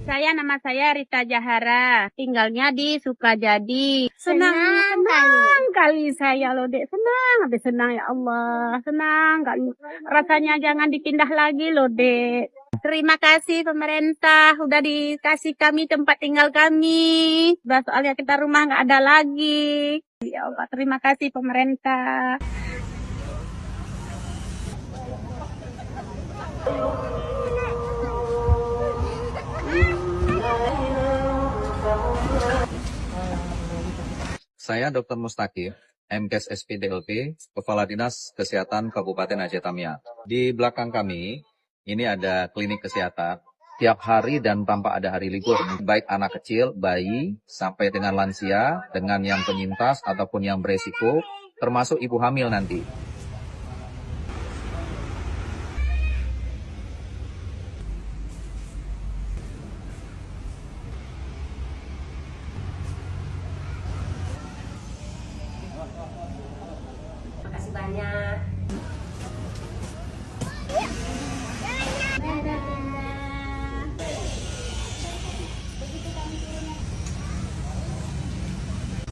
Nama saya Rita Jahara, tinggalnya di Sukajadi. Senang kali saya loh, Dek. Senang, habis senang ya Allah. Senang kali. Rasanya jangan dipindah lagi loh, Dek. Terima kasih pemerintah udah dikasih kami tempat tinggal kami. Soalnya kita rumah nggak ada lagi. Ya Allah, terima kasih pemerintah. Saya Dr. Mustaqim, MKes SPDLP, Kepala Dinas Kesehatan Kabupaten Aceh Tamiang. Di belakang kami, ini ada klinik kesehatan. Tiap hari dan tanpa ada hari libur, baik anak kecil, bayi, sampai dengan lansia, dengan yang penyintas ataupun yang beresiko, termasuk ibu hamil nanti.